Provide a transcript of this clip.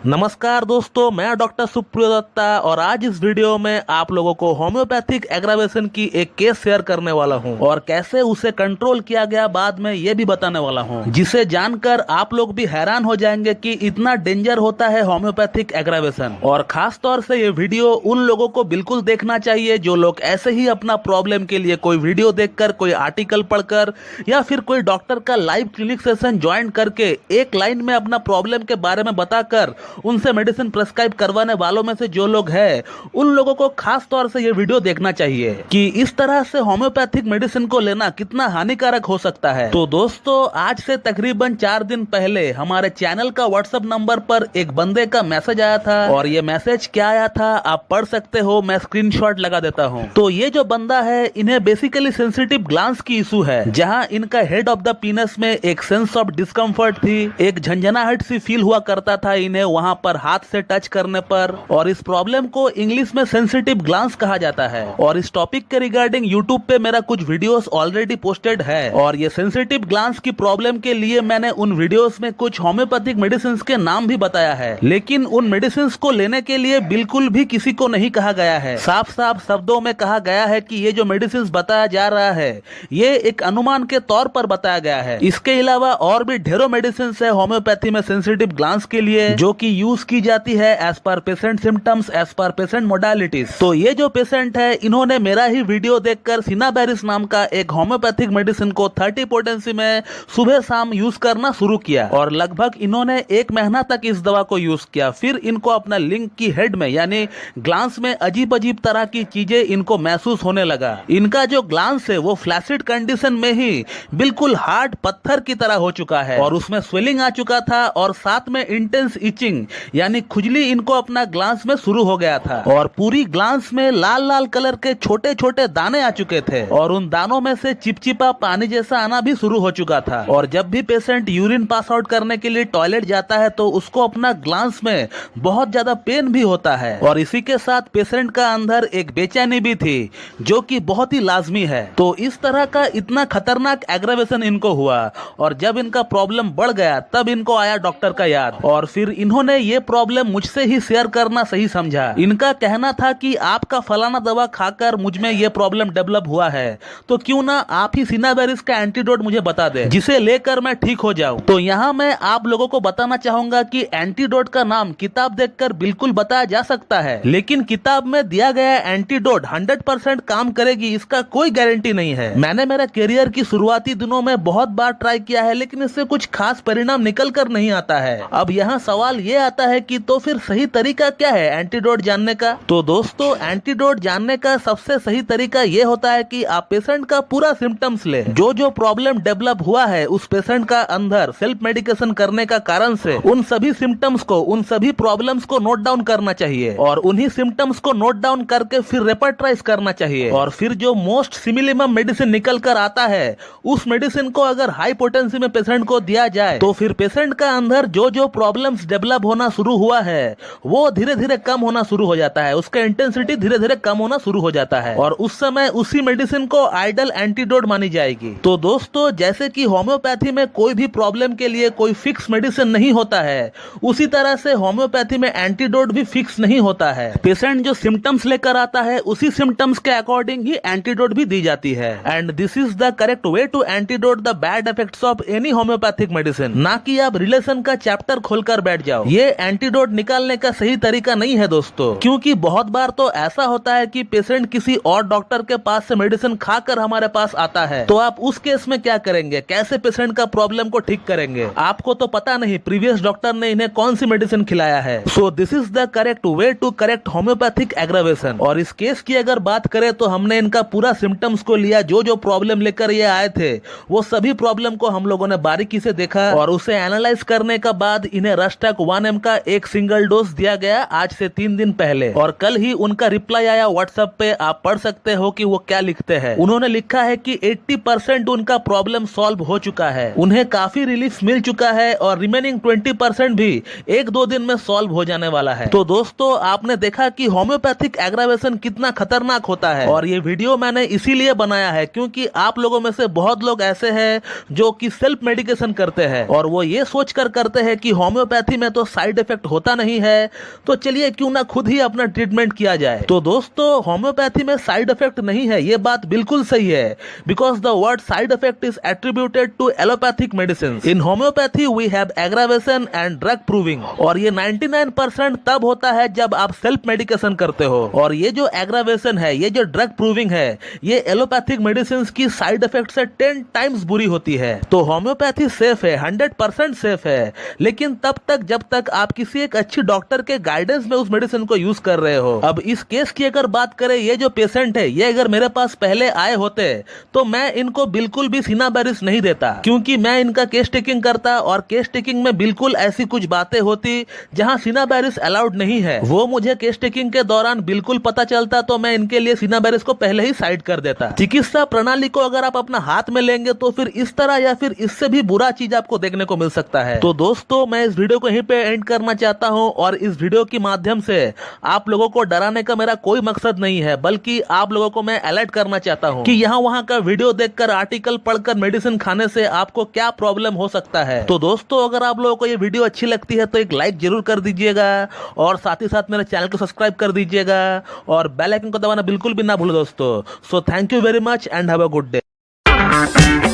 नमस्कार दोस्तों, मैं डॉक्टर सुप्रियो दत्ता और आज इस वीडियो में आप लोगों को होम्योपैथिक एग्रावेशन की एक केस शेयर करने वाला हूं और कैसे उसे कंट्रोल किया गया बाद में ये भी बताने वाला हूं, जिसे जानकर आप लोग भी हैरान हो जाएंगे कि इतना डेंजर होता है होम्योपैथिक एग्रावेशन। और खास तौर से ये वीडियो उन लोगों को बिल्कुल देखना चाहिए जो लोग ऐसे ही अपना प्रॉब्लम के लिए कोई वीडियो देखकर, कोई आर्टिकल पढ़कर या फिर कोई डॉक्टर का लाइव क्लिनिक सेशन ज्वाइन करके एक लाइन में अपना प्रॉब्लम के बारे में बताकर उनसे मेडिसिन प्रेस्क्राइब करवाने वालों में से जो लोग हैं, उन लोगों को खास तौर से ये वीडियो देखना चाहिए कि इस तरह से होम्योपैथिक मेडिसिन को लेना कितना हानिकारक हो सकता है। तो दोस्तों, आज से तकरीबन 4 दिन पहले हमारे चैनल का व्हाट्सएप नंबर पर एक बंदे का मैसेज आया था और ये मैसेज क्या आया था आप पढ़ सकते हो, मैं स्क्रीनशॉट लगा देता हूँ। तो ये जो बंदा है, इन्हें बेसिकली सेंसिटिव ग्लैंड्स की इशू है, जहाँ इनका हेड ऑफ द पीनस में एक सेंस ऑफ डिस्कम्फर्ट थी, एक झंझनाहट सी फील हुआ करता था इन्हें वहां पर हाथ से टच करने पर, और इस प्रॉब्लम को इंग्लिश में सेंसिटिव ग्लैंड्स कहा जाता है। और इस टॉपिक के रिगार्डिंग यूट्यूब पे मेरा कुछ वीडियोस ऑलरेडी पोस्टेड है और ये सेंसिटिव ग्लैंड्स की प्रॉब्लम के लिए मैंने उन वीडियोस में कुछ होम्योपैथिक मेडिसिन के नाम भी बताया है, लेकिन उन मेडिसिन को लेने के लिए बिल्कुल भी किसी को नहीं कहा गया है। साफ साफ शब्दों में कहा गया है कि ये जो मेडिसिन बताया जा रहा है ये एक अनुमान के तौर पर बताया गया है। इसके अलावा और भी ढेरों मेडिसिन है होम्योपैथी में सेंसिटिव ग्लैंड्स के लिए जो कि यूज की जाती है as per patient symptoms, as per patient modalities. तो ये जो पेशेंट है, इन्होंने मेरा ही वीडियो देखकर सिनाबेरिस नाम का एक होम्योपैथिक मेडिसिन को 30 पोटेंसी में सुबह शाम यूज करना शुरू किया और लगभग इन्होंने 1 महीना तक इस दवा को यूज किया। फिर इनको अपना लिंक की हेड में यानी ग्लांस में अजीब अजीब तरह की चीजें इनको महसूस होने लगा। इनका जो ग्लांस है वो फ्लैसिड कंडीशन में ही बिल्कुल हार्ड पत्थर की तरह हो चुका है और उसमें स्वेलिंग आ चुका था और साथ में इंटेंस इचिंग यानी खुजली इनको अपना ग्लांस में शुरू हो गया था और पूरी ग्लांस में लाल लाल कलर के छोटे छोटे दाने आ चुके थे और उन दानों में से चिपचिपा पानी जैसा आना भी शुरू हो चुका था। और जब भी पेशेंट यूरिन पास आउट करने के लिए टॉयलेट जाता है तो उसको अपना ग्लांस में बहुत ज्यादा पेन भी होता है और इसी के साथ पेशेंट का अंदर एक बेचैनी भी थी जो कि बहुत ही लाजमी है। तो इस तरह का इतना खतरनाक एग्रावेशन इनको हुआ और जब इनका प्रॉब्लम बढ़ गया तब इनको आया डॉक्टर का याद और फिर इन्होंने ये प्रॉब्लम मुझसे ही शेयर करना सही समझा। इनका कहना था कि आपका फलाना दवा खाकर मुझ में ये प्रॉब्लम डेवलप हुआ है, तो क्यों ना आप ही सिनाबेरिस का एंटीडोट मुझे बता दे जिसे लेकर मैं ठीक हो जाऊं। तो यहाँ मैं आप लोगों को बताना चाहूंगा कि एंटीडोट का नाम किताब देखकर बिल्कुल बताया जा सकता है, लेकिन किताब में दिया गया एंटीडोट 100% काम करेगी इसका कोई गारंटी नहीं है। मैंने मेरा करियर की शुरुआती दिनों में बहुत बार ट्राई किया है, लेकिन इससे कुछ खास परिणाम निकल कर नहीं आता है। अब यहाँ सवाल ये आता है कि तो फिर सही तरीका क्या है एंटीडोट जानने का। तो दोस्तों, एंटीडोट जानने का सबसे सही तरीका ये होता है कि आप पेशेंट का पूरा सिम्टम्स ले, जो जो प्रॉब्लम डेवलप हुआ है उस पेशेंट का अंदर सेल्फ मेडिकेशन करने का कारण से उन सभी सिम्टम्स को, उन सभी प्रॉब्लम्स को नोट डाउन करना चाहिए और उन्हीं सिम्टम्स को नोट डाउन करके फिर रेपर्टराइज करना चाहिए और फिर जो मोस्ट सिमिलिमम मेडिसिन निकल कर आता है उस मेडिसिन को अगर हाई पोटेंसी में पेशेंट को दिया जाए तो फिर पेशेंट का अंदर जो जो प्रॉब्लम्स डेवलप होना शुरू हुआ है वो धीरे धीरे कम होना शुरू हो जाता है, उसका इंटेंसिटी धीरे धीरे कम होना शुरू हो जाता है और उस समय उसी मेडिसिन को आइडल एंटीडोट मानी जाएगी। तो दोस्तों, जैसे कि होम्योपैथी में कोई भी प्रॉब्लम के लिए कोई फिक्स मेडिसिन नहीं होता है, उसी तरह से होम्योपैथी में एंटीडोट भी फिक्स नहीं होता है। पेशेंट जो सिम्टम्स लेकर आता है उसी सिम्टम्स के अकॉर्डिंग ही एंटीडोट भी दी जाती है and this is the correct way to antidote the bad effects of any homeopathic medicine. ना कि आप रिलेशन का चैप्टर खोलकर बैठ जाओ। ये एंटीडोट निकालने का सही तरीका नहीं है दोस्तों, क्योंकि बहुत बार तो ऐसा होता है कि पेशेंट किसी और डॉक्टर के पास से मेडिसिन खाकर हमारे पास आता है, तो आप उस केस में क्या करेंगे, कैसे पेशेंट का प्रॉब्लम को ठीक करेंगे? आपको तो पता नहीं प्रीवियस डॉक्टर ने इन्हें कौन सी मेडिसिन खिलाया है। So this is the correct way to correct homeopathic aggravation. और इस केस की अगर बात करें तो हमने इनका पूरा सिम्टम्स को लिया, जो जो प्रॉब्लम लेकर ये आए थे वो सभी प्रॉब्लम को हम लोगों ने बारीकी से देखा और उसे एनालाइज करने के बाद इन्हें रस्टैक 1M का एक सिंगल डोज दिया गया आज से 3 दिन पहले और कल ही उनका रिप्लाई आया व्हाट्सएप पे। आप पढ़ सकते हो कि वो क्या लिखते हैं। उन्होंने लिखा है कि 80% उनका प्रॉब्लम सॉल्व हो चुका है, उन्हें काफी रिलीफ मिल चुका है और रिमेनिंग 20% भी 1-2 दिन में सॉल्व हो जाने वाला है। तो दोस्तों, आपने देखा कि होम्योपैथिक एग्रावेशन कितना खतरनाक होता है और ये वीडियो मैंने इसीलिए बनाया है क्योंकि आप लोगों में से बहुत लोग ऐसे हैं जो कि सेल्फ मेडिकेशन करते हैं और वो ये सोच कर करते हैं कि होम्योपैथी में तो साइड इफेक्ट होता नहीं है, तो चलिए क्यों ना खुद ही अपना ट्रीटमेंट किया जाए। तो दोस्तों, होम्योपैथी में साइड इफेक्ट नहीं है, ये बात बिल्कुल सही है, because the word side effect is attributed to allopathic medicine. In homeopathy we have aggravation and drug proving, और ये 99% तब होता है जब आप सेल्फ मेडिकेशन करते हो। और ये जो एग्रावेशन है, ये जो ड्रग प्रूविंग है, ये एलोपैथिक मेडिसिन की साइड इफेक्ट से 10 टाइम्स बुरी होती है। तो होम्योपैथी सेफ है, 100% सेफ है, लेकिन तब तक जब तक आप किसी एक अच्छी डॉक्टर के गाइडेंस में उस मेडिसिन को यूज कर रहे हो। अब इस केस की अगर बात करें, ये जो पेशेंट है, ये अगर मेरे पास पहले आए होते तो मैं इनको बिल्कुल भी सिनाबारिस नहीं देता, क्योंकि मैं इनका केस टेकिंग करता और केस टेकिंग में बिल्कुल ऐसी कुछ बातें होती जहां सिनाबारिस अलाउड नहीं है। वो मुझे केस टेकिंग के दौरान बिल्कुल पता चलता, तो मैं इनके लिए सिनाबारिस को पहले ही साइड कर देता। चिकित्सा प्रणाली को अगर आप अपना हाथ में लेंगे तो फिर इस तरह या फिर इससे भी बुरा चीज आपको देखने को मिल सकता है। तो दोस्तों, मैं इस वीडियो को यहीं पे एंड करना चाहता हूं, और इस वीडियो के माध्यम से आप लोगों को डराने का मेरा कोई मकसद नहीं है, बल्कि आप लोगों को मैं अलर्ट करना चाहता हूं कि यहाँ वहां का वीडियो देखकर, आर्टिकल पढ़कर मेडिसिन खाने से आपको क्या प्रॉब्लम हो सकता है। तो दोस्तों, अगर आप लोगों को ये वीडियो अच्छी लगती है तो एक लाइक जरूर कर दीजिएगा, और साथ ही साथ मेरे चैनल को सब्सक्राइब कर दीजिएगा, और बेल आइकन को दबाना बिल्कुल भी ना भूलो दोस्तों। So thank you very much and have a good day.